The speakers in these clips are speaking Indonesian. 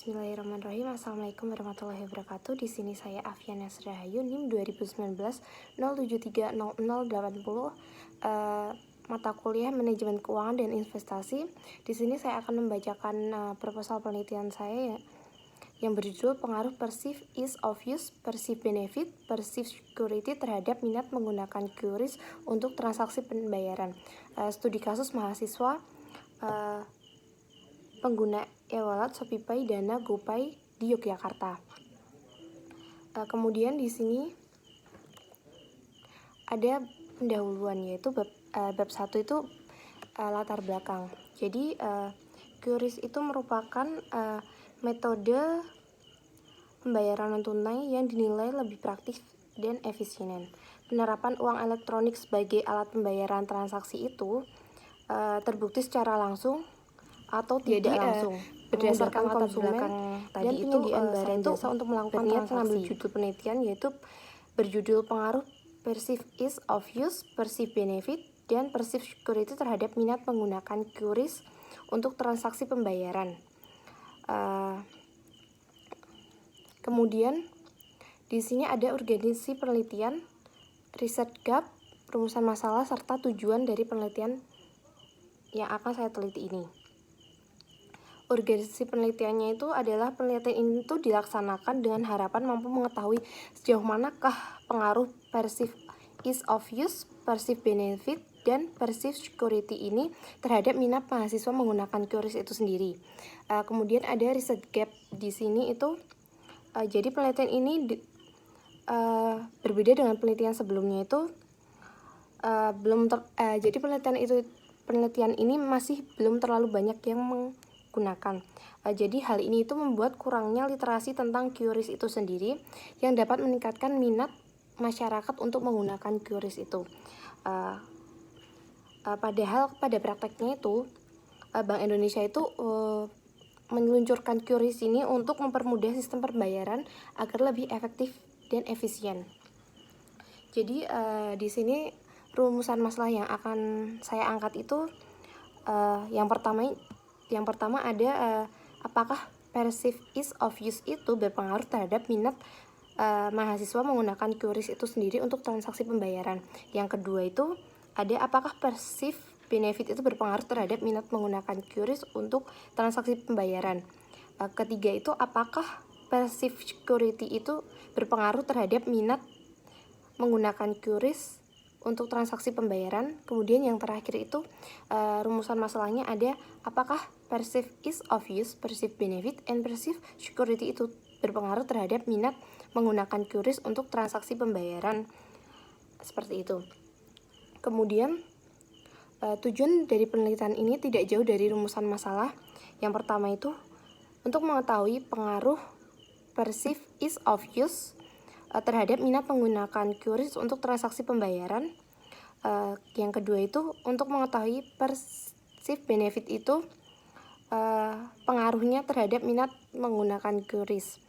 Bismillahirrahmanirrahim. Assalamualaikum warahmatullahi wabarakatuh. Di sini saya Afiana Srahayu, NIM 2019 0730080, mata kuliah Manajemen Keuangan dan Investasi. Di sini saya akan membacakan proposal penelitian saya yang berjudul Pengaruh Perceived Ease of Use, Perceived Benefit, Perceived Security terhadap minat menggunakan QRIS untuk transaksi pembayaran. Studi kasus mahasiswa pengguna e-wallet Shopee Dana GoPay di Yogyakarta. Kemudian di sini ada pendahuluan, yaitu bab 1 itu latar belakang. Jadi QRIS itu merupakan metode pembayaran non tunai yang dinilai lebih praktis dan efisien. Penerapan uang elektronik sebagai alat pembayaran transaksi itu terbukti secara langsung atau tidak langsung berdasarkan latar belakang tadi itu barang jasa untuk melakukan transaksi. Mengambil judul penelitian yaitu berjudul Pengaruh Perceived Ease of Use, Perceived Benefit, dan Perceived Security terhadap minat menggunakan QRIS untuk transaksi pembayaran. Kemudian di sini ada urgensi penelitian, riset gap, rumusan masalah, serta tujuan dari penelitian yang akan saya teliti ini. Urgensi penelitiannya itu adalah penelitian ini itu dilaksanakan dengan harapan mampu mengetahui sejauh manakah pengaruh perceived ease of use, perceived benefit, dan perceived security ini terhadap minat mahasiswa menggunakan QRIS itu sendiri. Kemudian ada riset gap di sini itu, jadi penelitian ini berbeda dengan penelitian sebelumnya itu jadi penelitian ini masih belum terlalu banyak yang menggunakan. Jadi hal ini itu membuat kurangnya literasi tentang QRIS itu sendiri yang dapat meningkatkan minat masyarakat untuk menggunakan QRIS itu. Padahal pada prakteknya itu Bank Indonesia itu meluncurkan QRIS ini untuk mempermudah sistem pembayaran agar lebih efektif dan efisien. Jadi di sini rumusan masalah yang akan saya angkat itu yang pertama ada apakah perceived ease of use itu berpengaruh terhadap minat mahasiswa menggunakan QRIS itu sendiri untuk transaksi pembayaran. Yang kedua itu ada apakah perceived benefit itu berpengaruh terhadap minat menggunakan QRIS untuk transaksi pembayaran. Ketiga itu apakah perceived security itu berpengaruh terhadap minat menggunakan QRIS untuk transaksi pembayaran. Kemudian yang terakhir itu rumusan masalahnya ada apakah perceived ease of use, perceived benefit, and perceived security itu berpengaruh terhadap minat menggunakan QRIS untuk transaksi pembayaran. Seperti itu. Kemudian tujuan dari penelitian ini tidak jauh dari rumusan masalah. Yang pertama itu untuk mengetahui pengaruh perceived ease of use terhadap minat menggunakan QRIS untuk transaksi pembayaran. Yang kedua itu untuk mengetahui perceived benefit itu pengaruhnya terhadap minat menggunakan QRIS.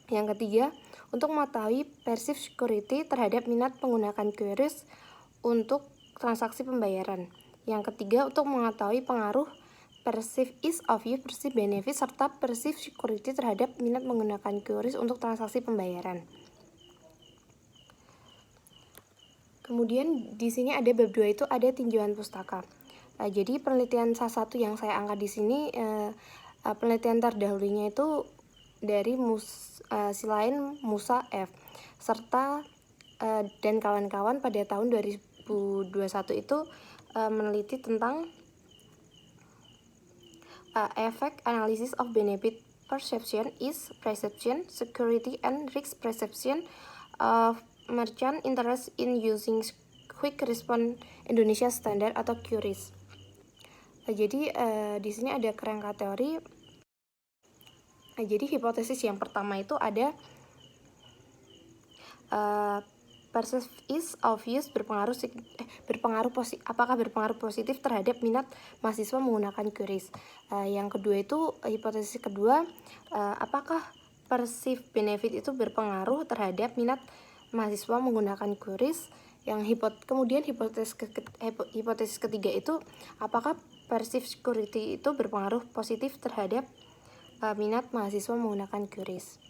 Yang ketiga untuk mengetahui perceived security terhadap minat menggunakan QRIS untuk transaksi pembayaran. Yang ketiga untuk mengetahui pengaruh perceived ease of use, perceived benefit, serta perceived security terhadap minat menggunakan QRIS untuk transaksi pembayaran. Kemudian di sini ada bab 2 itu ada tinjauan pustaka. Jadi penelitian salah satu yang saya angkat di sini penelitian terdahulunya itu dari Silain Musa F serta dan kawan-kawan pada tahun 2021 itu meneliti tentang effect analysis of benefit perception, ease perception, security, and risk perception of merchant interest in using quick response Indonesia Standard atau QRIS. Jadi di sini ada kerangka teori. Jadi hipotesis yang pertama itu ada perceived ease of use apakah berpengaruh positif terhadap minat mahasiswa menggunakan QRIS. Yang kedua itu hipotesis kedua, apakah perceived benefit itu berpengaruh terhadap minat mahasiswa menggunakan QRIS. Kemudian hipotesis ketiga itu apakah perceived security itu berpengaruh positif terhadap minat mahasiswa menggunakan QRIS.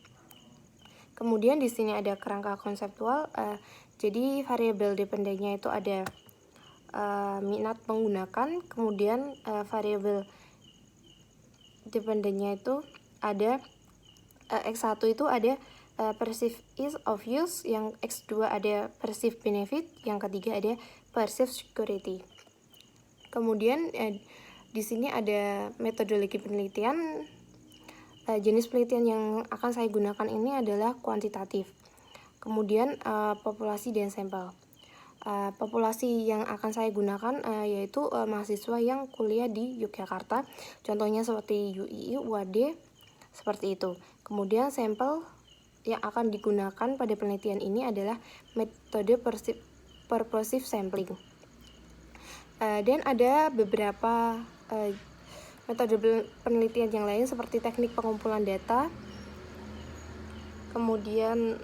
Kemudian di sini ada kerangka konseptual. Jadi variabel dependennya itu ada minat menggunakan, kemudian variabel dependennya itu ada X1 itu ada perceived ease of use, yang X2 ada perceived benefit, yang ketiga ada perceived security. Kemudian di sini ada metodologi penelitian. Jenis penelitian yang akan saya gunakan ini adalah kuantitatif. Kemudian populasi dan sampel. Populasi yang akan saya gunakan yaitu mahasiswa yang kuliah di Yogyakarta, contohnya seperti UII, UAD, seperti itu. Kemudian sampel yang akan digunakan pada penelitian ini adalah metode purposive sampling. Dan ada beberapa metode penelitian yang lain seperti teknik pengumpulan data. Kemudian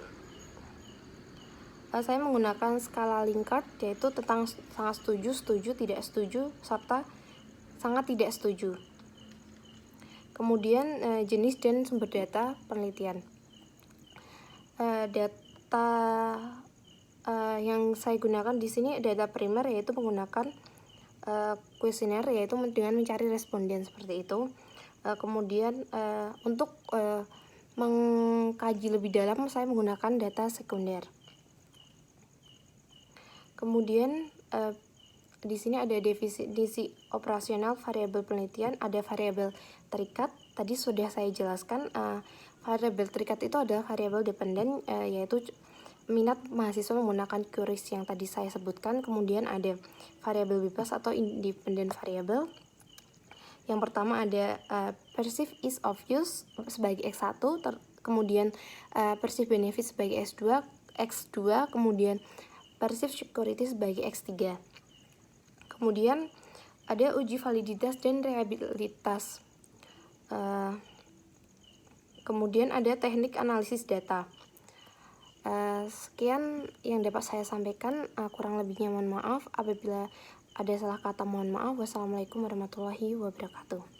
saya menggunakan skala Likert, yaitu tentang sangat setuju, setuju, tidak setuju, serta sangat tidak setuju. Kemudian jenis dan sumber data penelitian. Data yang saya gunakan di sini data primer, yaitu menggunakan kuesioner, yaitu dengan mencari responden seperti itu. Kemudian untuk mengkaji lebih dalam saya menggunakan data sekunder. Kemudian di sini ada definisi operasional variabel penelitian, ada variabel terikat. Tadi sudah saya jelaskan, variabel terikat itu adalah variabel dependen, yaitu minat mahasiswa menggunakan QRIS yang tadi saya sebutkan. Kemudian ada variabel bebas atau independent variable. Yang pertama ada perceived ease of use sebagai X1, kemudian perceived benefit sebagai X2, kemudian perceived security sebagai X3. Kemudian ada uji validitas dan reliabilitas. Kemudian ada teknik analisis data. Sekian yang dapat saya sampaikan, kurang lebihnya mohon maaf. Apabila ada salah kata mohon maaf. Wassalamualaikum warahmatullahi wabarakatuh.